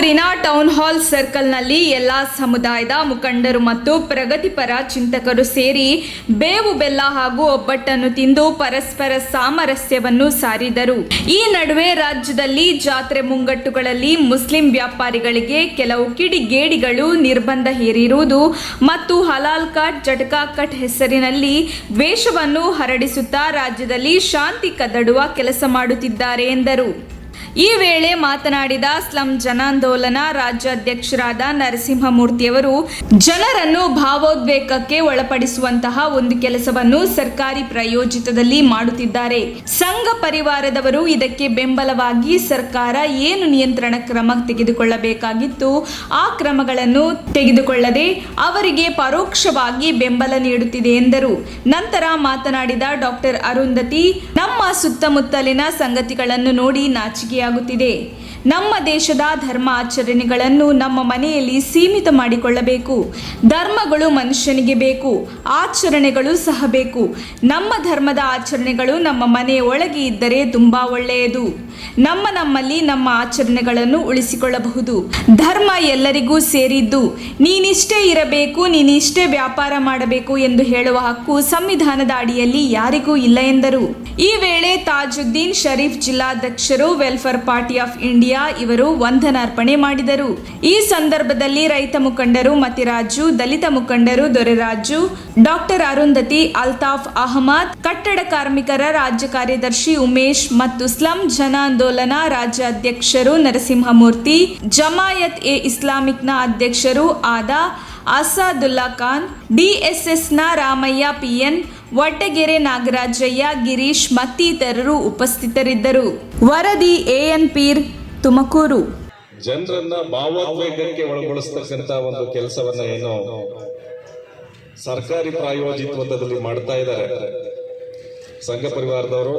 ತುಮಕೂರಿನ town hall ಸರ್ಕಲ್ನಲ್ಲಿ ಎಲ್ಲಾ ಸಮುದಾಯದ ಮುಖಂಡರು ಮತ್ತು ಪ್ರಗತಿಪರ ಚಿಂತಕರು ಸೇರಿ ಬೇವು ಬೆಲ್ಲ ಹಾಗೂ ಒಬ್ಬಟ್ಟನ್ನು ತಿಂದು ಪರಸ್ಪರ ಸಾಮರಸ್ಯವನ್ನು ಸಾರಿದರು. ಈ ನಡುವೆ ರಾಜ್ಯದಲ್ಲಿ ಜಾತ್ರೆ ಮುಂಗಟ್ಟುಗಳಲ್ಲಿ ಮುಸ್ಲಿಂ ವ್ಯಾಪಾರಿಗಳಿಗೆ ಕೆಲವು ಕಿಡಿಗೇಡಿಗಳು ನಿರ್ಬಂಧ ಹೇರಿರುವುದು ಮತ್ತು ಹಲಾಲ್ ಕಟ್ ಜಟಕಾ ಕಟ್ ಹೆಸರಿನಲ್ಲಿ ದ್ವೇಷವನ್ನು ಹರಡಿಸುತ್ತಾ ರಾಜ್ಯದಲ್ಲಿ ಶಾಂತಿ ಕದಡುವ ಕೆಲಸ ಮಾಡುತ್ತಿದ್ದಾರೆ ಎಂದರು. ಈ ವೇಳೆ ಮಾತನಾಡಿದ ಸ್ಲಂ ಜನಾಂದೋಲನ ರಾಜ್ಯಾಧ್ಯಕ್ಷರಾದ ನರಸಿಂಹಮೂರ್ತಿಯವರು ಜನರನ್ನು ಭಾವೋದ್ವೇಗಕ್ಕೆ ಒಳಪಡಿಸುವಂತಹ ಒಂದು ಕೆಲಸವನ್ನು ಸರ್ಕಾರಿ ಪ್ರಾಯೋಜಿತದಲ್ಲಿ ಮಾಡುತ್ತಿದ್ದಾರೆ. ಸಂಘ ಪರಿವಾರದವರು ಇದಕ್ಕೆ ಬೆಂಬಲವಾಗಿ ಸರ್ಕಾರ ಏನು ನಿಯಂತ್ರಣ ಕ್ರಮ ತೆಗೆದುಕೊಳ್ಳಬೇಕಾಗಿತ್ತು ಆ ಕ್ರಮಗಳನ್ನು ತೆಗೆದುಕೊಳ್ಳದೆ ಅವರಿಗೆ ಪರೋಕ್ಷವಾಗಿ ಬೆಂಬಲ ನೀಡುತ್ತಿದೆ ಎಂದರು. ನಂತರ ಮಾತನಾಡಿದ ಡಾಕ್ಟರ್ ಅರುಂಧತಿ, ನಮ್ಮ ಸುತ್ತಮುತ್ತಲಿನ ಸಂಗತಿಗಳನ್ನು ನೋಡಿ ನಾಚಿಕೆಯಾಗುತ್ತಿದೆ. ನಮ್ಮ ದೇಶದ ಧರ್ಮ ಆಚರಣೆಗಳನ್ನು ನಮ್ಮ ಮನೆಯಲ್ಲಿ ಸೀಮಿತ ಮಾಡಿಕೊಳ್ಳಬೇಕು. ಧರ್ಮಗಳು ಮನುಷ್ಯನಿಗೆ ಬೇಕು, ಆಚರಣೆಗಳು ಸಹ ಬೇಕು. ನಮ್ಮ ಧರ್ಮದ ಆಚರಣೆಗಳು ನಮ್ಮ ಮನೆಯ ಒಳಗೆ ಇದ್ದರೆ ತುಂಬಾ ಒಳ್ಳೆಯದು. ನಮ್ಮಲ್ಲಿ ನಮ್ಮ ಆಚರಣೆಗಳನ್ನು ಉಳಿಸಿಕೊಳ್ಳಬಹುದು. ಧರ್ಮ ಎಲ್ಲರಿಗೂ ಸೇರಿದ್ದು. ನೀನಿಷ್ಟೇ ಇರಬೇಕು, ನೀನಿಷ್ಟೇ ವ್ಯಾಪಾರ ಮಾಡಬೇಕು ಎಂದು ಹೇಳುವ ಹಕ್ಕು ಸಂವಿಧಾನದ ಅಡಿಯಲ್ಲಿ ಯಾರಿಗೂ ಇಲ್ಲ ಎಂದರು. ಈ ವೇಳೆ ತಾಜುದ್ದೀನ್ ಶರೀಫ್ ಜಿಲ್ಲಾಧ್ಯಕ್ಷರು ವೆಲ್ಫೇರ್ ಪಾರ್ಟಿ ಆಫ್ ಇಂಡಿಯಾ ಇವರು ವಂದನಾರ್ಪಣೆ ಮಾಡಿದರು. ಈ ಸಂದರ್ಭದಲ್ಲಿ ರೈತ ಮುಖಂಡರು ಮತಿರಾಜು, ದಲಿತ ಮುಖಂಡರು ದೊರೆರಾಜು, ಡಾಕ್ಟರ್ ಅರುಂಧತಿ, ಅಲ್ತಾಫ್ ಅಹಮದ್, ಕಟ್ಟಡ ಕಾರ್ಮಿಕರ ರಾಜ್ಯ ಕಾರ್ಯದರ್ಶಿ ಉಮೇಶ್ ಮತ್ತು ಸ್ಲಂ ಜನಾಂದೋಲನ ರಾಜ್ಯಾಧ್ಯಕ್ಷರು ನರಸಿಂಹಮೂರ್ತಿ, ಜಮಾಯತ್ ಎ ಇಸ್ಲಾಮಿಕ್ನ ಅಧ್ಯಕ್ಷರು ಆದ ಅಸಾದುಲ್ಲಾ ಖಾನ್, ಡಿಎಸ್ಎಸ್ನ ರಾಮಯ್ಯ ಪಿಎನ್, ವಡ್ಡಗೆರೆ ನಾಗರಾಜಯ್ಯ, ಗಿರೀಶ್ ಮತ್ತಿತರರು ಉಪಸ್ಥಿತರಿದ್ದರು. ವರದಿ ಎಎನ್ ಪೀರ್, ತುಮಕೂರು. ಜನರನ್ನ ಭಾವೋದ್ವೇಗಕ್ಕೆ ಒಳಗೊಳಿಸ್ತಕ್ಕಂತ ಒಂದು ಕೆಲಸವನ್ನ ಏನು ಸರ್ಕಾರಿ ಪ್ರಾಯೋಜಿತದಲ್ಲಿ ಮಾಡ್ತಾ ಇದ್ದಾರೆ ಸಂಘ ಪರಿವಾರದವರು,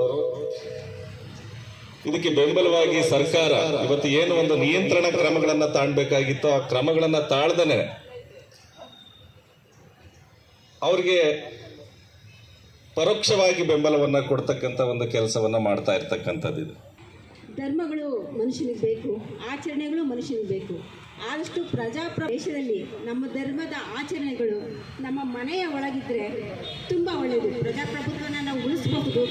ಇದಕ್ಕೆ ಬೆಂಬಲವಾಗಿ ಸರ್ಕಾರ ಇವತ್ತು ಏನು ಒಂದು ನಿಯಂತ್ರಣ ಕ್ರಮಗಳನ್ನ ತಾಳ್ಬೇಕಾಗಿತ್ತೋ ಆ ಕ್ರಮಗಳನ್ನ ತಾಳ್ದನೆ ಅವ್ರಿಗೆ ಪರೋಕ್ಷವಾಗಿ ಬೆಂಬಲವನ್ನ ಕೊಡ್ತಕ್ಕಂಥ ಒಂದು ಕೆಲಸವನ್ನ ಮಾಡ್ತಾ ಇರ್ತಕ್ಕಂಥದ್ದು ಇದು. ಧರ್ಮಗಳು ಮನುಷ್ಯನಿಗೆ ಬೇಕು, ಆಚರಣೆಗಳು ಮನುಷ್ಯನಿಗೆ ಬೇಕು. ಆದಷ್ಟು ದೇಶದಲ್ಲಿ ನಮ್ಮ ಧರ್ಮದ ಆಚರಣೆಗಳು ನಮ್ಮ ಮನೆಯ ಒಳಗಿದ್ರೆ ತುಂಬ ಒಳ್ಳೆಯದು. ಪ್ರಜಾಪ್ರಭುತ್ವನ ನಾವು ಉಳಿಸ್ಬಹುದು.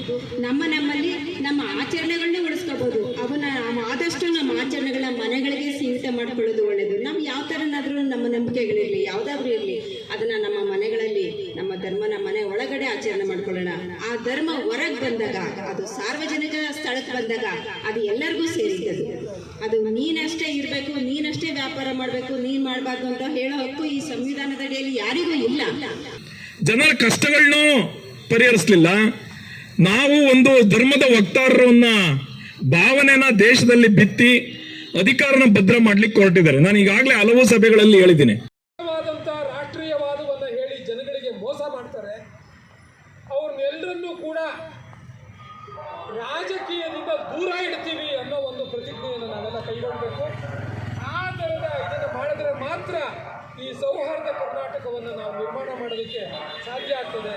ನಮ್ಮಲ್ಲಿ ನಮ್ಮ ಆಚರಣೆಗಳನ್ನೇ ಉಳಿಸ್ಕೋಬಹುದು. ಅವನ್ನ ಆದಷ್ಟು ನಮ್ಮ ಆಚರಣೆಗಳ ಮನೆಗಳಿಗೆ ಸೀಮಿತ ಮಾಡಿಕೊಳ್ಳೋದು ಒಳ್ಳೆಯದು. ನಮ್ಮ ಯಾವ ಥರನಾದರೂ ನಮ್ಮ ನಂಬಿಕೆಗಳಿರಲಿ, ಯಾವುದಾದ್ರೂ ಇರಲಿ, ಅದನ್ನು ನಮ್ಮ ಮನೆಗಳಲ್ಲಿ ನಮ್ಮ ಧರ್ಮನ ಮನೆ ಒಳಗಡೆ ಆಚರಣೆ ಮಾಡ್ಕೊಳ್ಳೋಣ. ಆ ಧರ್ಮ ಹೊರಗೆ ಬಂದಾಗ, ಅದು ಸಾರ್ವಜನಿಕ ಸ್ಥಳಕ್ಕೆ ಬಂದಾಗ ಅದು ಎಲ್ಲರಿಗೂ ಸೇರಿದ್ದದು. ಅದು ನೀನಷ್ಟೇ ಇರಬೇಕು, ನೀನಷ್ಟೇ ವ್ಯಾಪಾರ ಮಾಡಬೇಕು, ನೀನು ಮಾಡಬಾರ್ದು ಅಂತ ಹೇಳೋ ಹಕ್ಕು ಈ ಸಂವಿಧಾನದ ಅಡಿಯಲ್ಲಿ ಯಾರಿಗೂ ಇಲ್ಲ. ಜನರ ಕಷ್ಟಗಳನ್ನು ಪರಿಹರಿಸಲಿಲ್ಲ. ನಾವು ಒಂದು ಧರ್ಮದ ವಕ್ತಾರರನ್ನ ಭಾವನೆನ ದೇಶದಲ್ಲಿ ಬಿತ್ತಿ ಅಧಿಕಾರನ ಭದ್ರ ಮಾಡ್ಲಿಕ್ಕೆ ಹೊರಟಿದ್ದಾರೆ. ನಾನು ಈಗಾಗಲೇ ಹಲವು ಸಭೆಗಳಲ್ಲಿ ಹೇಳಿದ್ದೀನಿ. ರಾಷ್ಟ್ರೀಯವಾದವನ್ನು ಹೇಳಿ ಜನಗಳಿಗೆ ಮೋಸ ಮಾಡ್ತಾರೆ. ಅವ್ರನ್ನೆಲ್ಲರನ್ನೂ ಕೂಡ ರಾಜಕೀಯದಿಂದ ದೂರ ಇಡ್ತೀವಿ ಅನ್ನೋ ಒಂದು ಪ್ರತಿಜ್ಞೆಯನ್ನು ನಾವೆಲ್ಲ ಕೈಗೊಳ್ಳಬೇಕು. ಆ ಥರದ ಇದನ್ನು ಮಾಡಿದ್ರೆ ಮಾತ್ರ ಈ ಸೌಹಾರ್ದ ಕರ್ನಾಟಕವನ್ನು ನಾವು ನಿರ್ಮಾಣ ಮಾಡೋದಕ್ಕೆ ಸಾಧ್ಯ ಆಗ್ತದೆ.